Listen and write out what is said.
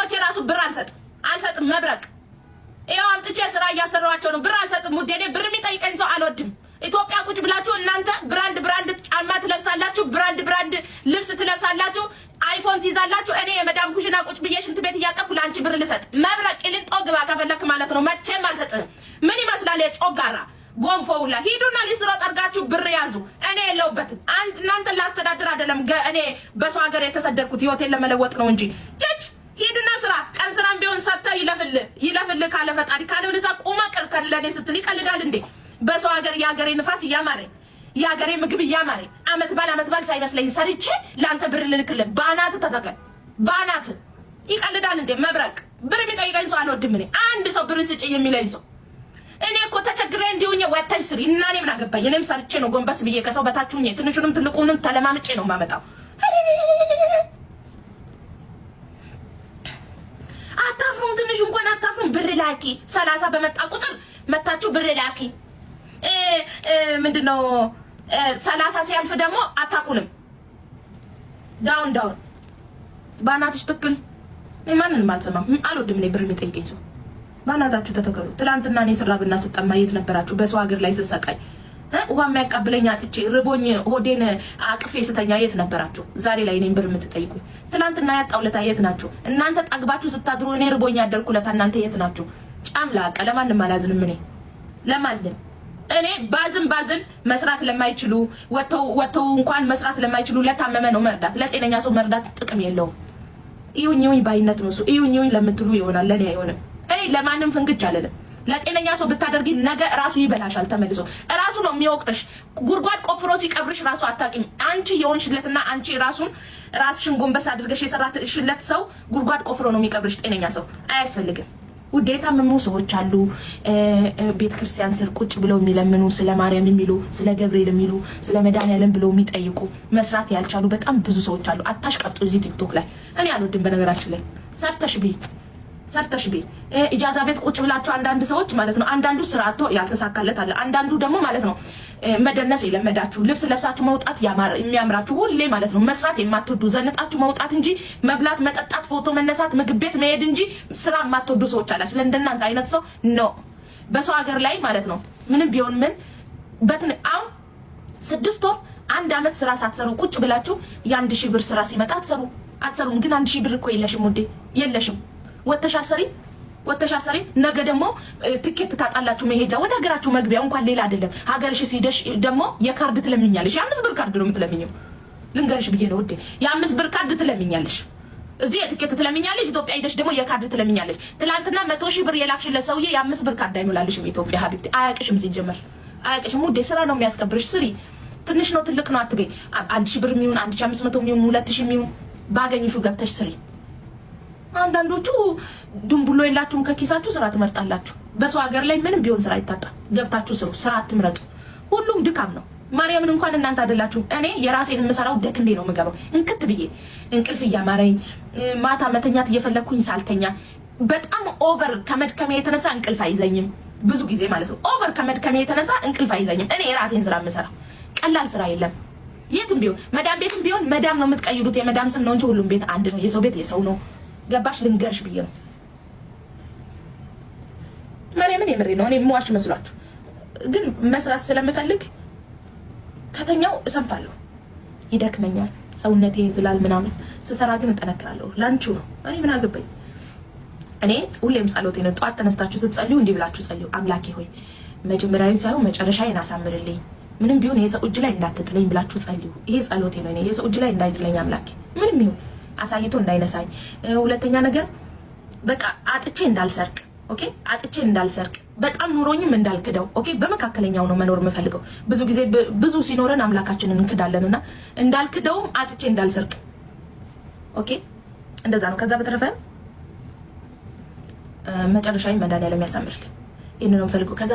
ወንድሞቼ ራሱ ብር አልሰጥም መብረቅ ይሄው አምጥቼ ስራ እያሰራኋቸው ነው። ብር አልሰጥም ውዴ። እኔ ብር የሚጠይቀኝ ሰው አልወድም። ኢትዮጵያ ቁጭ ብላችሁ እናንተ ብራንድ ጫማ ትለብሳላችሁ፣ ብራንድ ልብስ ትለብሳላችሁ፣ አይፎን ትይዛላችሁ። እኔ የመዳም ኩሽና ቁጭ ብዬ ሽንት ቤት እያጠብኩ ለአንቺ ብር ልሰጥ መብረቅ ቂሊንጦ ግባ ከፈለክ ማለት ነው። መቼም አልሰጥህም። ምን ይመስላል የጮጋራ ጎንፎውላ? ሂዱና ሊስትሮ ጠርጋችሁ ብር ያዙ። እኔ የለውበትም። እናንተ ላስተዳድር አይደለም እኔ በሰው ሀገር የተሰደድኩት ህይወቴን ለመለወጥ ነው እንጂ ሂድና ስራ። ቀን ስራም ቢሆን ሰጥተህ ይለፍልህ ካለ ፈጣሪ ካለ ብለታ ቁማ ቀርከን ለኔ ስትል ይቀልዳል እንዴ? በሰው ሀገር የሀገሬ ንፋስ እያማረኝ የሀገሬ ምግብ እያማረኝ አመት ባል ሳይመስለኝ ሰርቼ ለአንተ ብር ልልክልህ ባናት ተተከል ባናት ይቀልዳል እንዴ? መብረቅ ብር የሚጠይቀኝ ሰው አልወድም እኔ። አንድ ሰው ብር ስጭኝ የሚለኝ ሰው እኔ እኮ ተቸግሬ እንዲሁኝ ወተሽ ስሪ እና እኔ ምን አገባኝ? እኔም ሰርቼ ነው ጎንበስ ብዬ ከሰው በታችሁኝ ትንሹንም ትልቁንም ተለማምጬ ነው የማመጣው። አታፍሩም? ትንሽ እንኳን አታፍሩም? ብር ላኪ 30 በመጣ ቁጥር መታችሁ ብር ላኪ። ምንድነው 30 ሲያልፍ ደግሞ አታቁንም። ዳውን ባናትሽ ትክክል። ማንንም አልሰማም አልወድም እኔ ብር የሚጠይቀኝ ሰው። ባናታችሁ ተተከሉ። ትላንትና እኔ ስራብና ስጠማ የት ነበራችሁ? በሰው ሀገር ላይ ስሰቃይ ውሃ የሚያቀብለኝ አጥቼ ርቦኝ ሆዴን አቅፌ ስተኛ የት ነበራችሁ? ዛሬ ላይ እኔን ብር የምትጠይቁኝ ትላንትና ያጣውለታ የት ናችሁ? እናንተ ጠግባችሁ ስታድሩ እኔ ርቦኝ ያደርኩለታ እናንተ የት ናችሁ? ጫምላቀ ለማንም አላዝንም እኔ ለማንም። እኔ ባዝን መስራት ለማይችሉ ወተው እንኳን መስራት ለማይችሉ ለታመመ ነው መርዳት። ለጤነኛ ሰው መርዳት ጥቅም የለውም። ይሁን ባይነት ነው እሱ። ይሁን ለምትሉ ይሆናል፣ ለኔ አይሆንም። እኔ ለማንም ፍንግጭ አለለም። ለጤነኛ ሰው ብታደርጊ ነገ ራሱ ይበላሻል። ተመልሶ ራሱ ነው የሚወቅጥሽ። ጉድጓድ ቆፍሮ ሲቀብርሽ ራሱ አታውቂም። አንቺ የሆንሽለትና አንቺ ራስሽን ጎንበስ አድርገሽ የሰራሽለት ሰው ጉድጓድ ቆፍሮ ነው የሚቀብርሽ። ጤነኛ ሰው አያስፈልግም። ውዴታ መሙ ሰዎች አሉ ቤተ ክርስቲያን ስር ቁጭ ብለው የሚለምኑ ስለ ማርያም የሚሉ ስለ ገብርኤል የሚሉ ስለ መድኃኒዓለም ብለው የሚጠይቁ መስራት ያልቻሉ በጣም ብዙ ሰዎች አሉ። አታሽቀብጡ እዚህ ቲክቶክ ላይ። እኔ አልወድም በነገራችን ላይ። ሰርተሽ ቢ ኢጃዛ ቤት ቁጭ ብላችሁ አንዳንድ ሰዎች ማለት ነው። አንዳንዱ ስራቶ ያልተሳካለት አለ። አንዳንዱ ደግሞ ማለት ነው መደነስ የለመዳችሁ ልብስ ለብሳችሁ መውጣት የሚያምራችሁ ሁሌ ማለት ነው መስራት የማትወዱ ዘንጣችሁ መውጣት እንጂ መብላት፣ መጠጣት፣ ፎቶ መነሳት፣ ምግብ ቤት መሄድ እንጂ ስራ የማትወዱ ሰዎች አላችሁ። ለእንደናንተ አይነት ሰው ነው በሰው ሀገር ላይ ማለት ነው ምንም ቢሆን አሁን 6 ወር 1 አመት ስራ ሳትሰሩ ቁጭ ብላችሁ የ1000 ብር ስራ ሲመጣ አትሰሩም። ግን 1000 ብር እኮ የለሽም ውዴ፣ የለሽም። ወተሻሰሪ ነገ ደግሞ ትኬት ታጣላችሁ መሄጃ ወደ ሀገራችሁ መግቢያ እንኳን ሌላ አይደለም። ሀገርሽ ሲደሽ ደግሞ የካርድ ትለምኛለሽ። የ5 ብር ካርድ ነው የምትለምኘው። ልንገርሽ ብዬ ነው ውዴ፣ የ5 ብር ካርድ ትለምኛለሽ። እዚህ የትኬት ትለምኛለሽ፣ ኢትዮጵያ ሄደሽ ደግሞ የካርድ ትለምኛለሽ። ትላንትና 100,000 ብር የላክሽለት ሰውዬ የ5 ብር ካርድ አይሞላልሽም። ኢትዮጵያ ሀቢብቲ አያቅሽም፣ ሲጀመር አያቅሽም ውዴ። ስራ ነው የሚያስከብርሽ። ስሪ። ትንሽ ነው ትልቅ ነው አትበይ። 1000 ብር የሚሆን 1500 የሚሆን 2000 የሚሆን ባገኝሹ ገብተሽ ስሪ። አንዳንዶቹ ድንቡሎ የላችሁም ከኪሳችሁ ስራ ትመርጣላችሁ። በሰው ሀገር ላይ ምንም ቢሆን ስራ አይታጣ። ገብታችሁ ስሩ፣ ስራ አትምረጡ። ሁሉም ድካም ነው። ማርያምን እንኳን እናንተ አይደላችሁ። እኔ የራሴን የምሰራው ደክሜ ነው የምገባው። እንክት ብዬ እንቅልፍ እያማረኝ ማታ መተኛት እየፈለኩኝ ሳልተኛ በጣም ኦቨር ከመድከሜ የተነሳ እንቅልፍ አይዘኝም። ብዙ ጊዜ ማለት ነው ኦቨር ከመድከሜ የተነሳ እንቅልፍ አይዘኝም። እኔ የራሴን ስራ የምሰራው ቀላል ስራ የለም። የትም ቢሆን መዳም ቤትም ቢሆን መዳም ነው የምትቀይሩት። የመዳም ስም ነው እንጂ ሁሉም ቤት አንድ ነው። የሰው ቤት የሰው ነው። ገባሽ? ልንገርሽ ብዬ ነው። ማርያምን የምሬ ነው። እኔ የምዋሽ መስሏችሁ ግን መስራት ስለምፈልግ ከተኛው እሰንፋለሁ፣ ይደክመኛል፣ ሰውነቴ ይዝላል ምናምን። ስሰራ ግን እጠነክራለሁ። ላንቺው ነው። እኔ ምን አገባኝ? እኔ ሁሌም ጸሎቴ ነው። ጠዋት ተነስታችሁ ስትጸልዩ እንዲህ ብላችሁ ጸልዩ። አምላኬ ሆይ መጀመሪያዊ ሳይሆን መጨረሻዬን አሳምርልኝ፣ ምንም ቢሆን የሰው እጅ ላይ እንዳትጥለኝ ብላችሁ ጸልዩ። ይሄ ጸሎቴ ነው። እኔ የሰው እጅ ላይ እንዳይጥለኝ አምላኬ ምንም ይሁን አሳይቶ እንዳይነሳኝ። ሁለተኛ ነገር በቃ አጥቼ እንዳልሰርቅ። ኦኬ፣ አጥቼ እንዳልሰርቅ፣ በጣም ኑሮኝም እንዳልክደው። ኦኬ፣ በመካከለኛው ነው መኖር የምፈልገው። ብዙ ጊዜ ብዙ ሲኖረን አምላካችንን እንክዳለንና እንዳልክደውም አጥቼ እንዳልሰርቅ። ኦኬ፣ እንደዛ ነው። ከዛ በተረፈ መጨረሻዬን መድኃኒዓለም ያሳምርልኝ። ይሄን ነው የምፈልገው። ከዛ